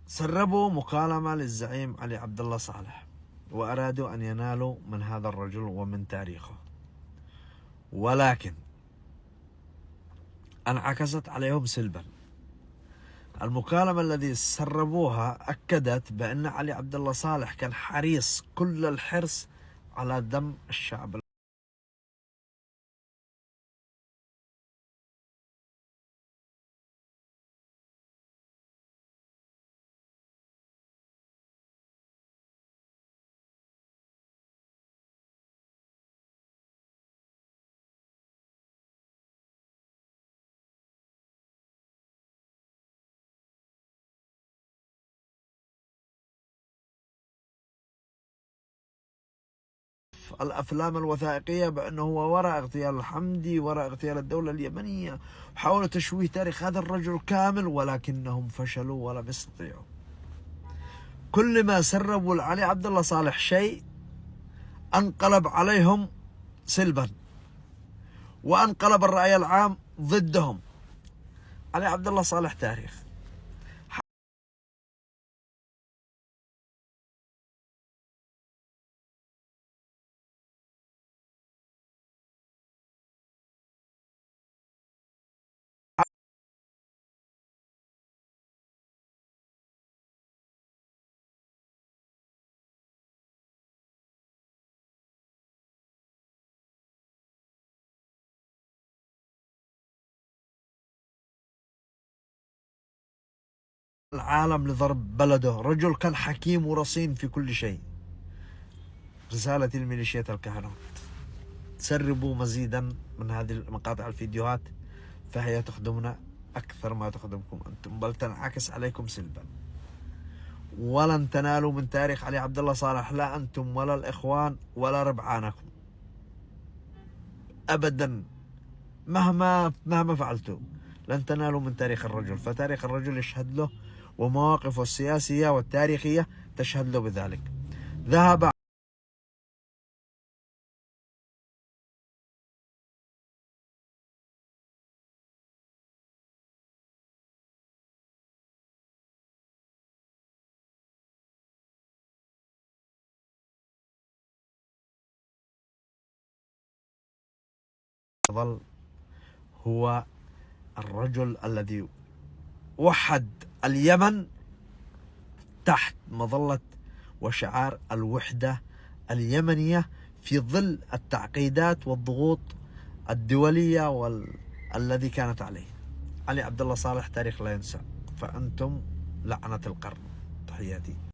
سربوا مكالمة للزعيم علي عبد الله صالح، وأرادوا أن ينالوا من هذا الرجل ومن تاريخه، ولكن انعكست عليهم سلبا. المكالمة الذي سربوها أكدت بأن علي عبد الله صالح كان حريص كل الحرص على دم الشعب. الأفلام الوثائقية بأنه هو وراء اغتيال الحمدي، وراء اغتيال الدولة اليمنية، وحاولوا تشويه تاريخ هذا الرجل كامل، ولكنهم فشلوا ولم يستطيعوا. كل ما سربوا لعلي عبد الله صالح شيء انقلب عليهم سلبا، وانقلب الرأي العام ضدهم. علي عبد الله صالح تاريخ. العالم لضرب بلده، رجل كان حكيم ورصين في كل شيء. رسالة الميليشيات الكهنوت: تسربوا مزيدا من هذه المقاطع الفيديوهات، فهي تخدمنا أكثر ما تخدمكم أنتم، بل تنعكس عليكم سلبا. ولن تنالوا من تاريخ علي عبد الله صالح، لا أنتم ولا الإخوان ولا ربعانكم أبدا. مهما فعلتوا لن تنالوا من تاريخ الرجل، فتاريخ الرجل يشهد له، ومواقفه السياسية والتاريخية تشهد له بذلك. ذهب هو الرجل الذي وحد اليمن تحت مظلة وشعار الوحدة اليمنية في ظل التعقيدات والضغوط الدولية الذي كانت عليه. علي عبد الله صالح تاريخ لا ينسى، فأنتم لعنة القرن. تحياتي.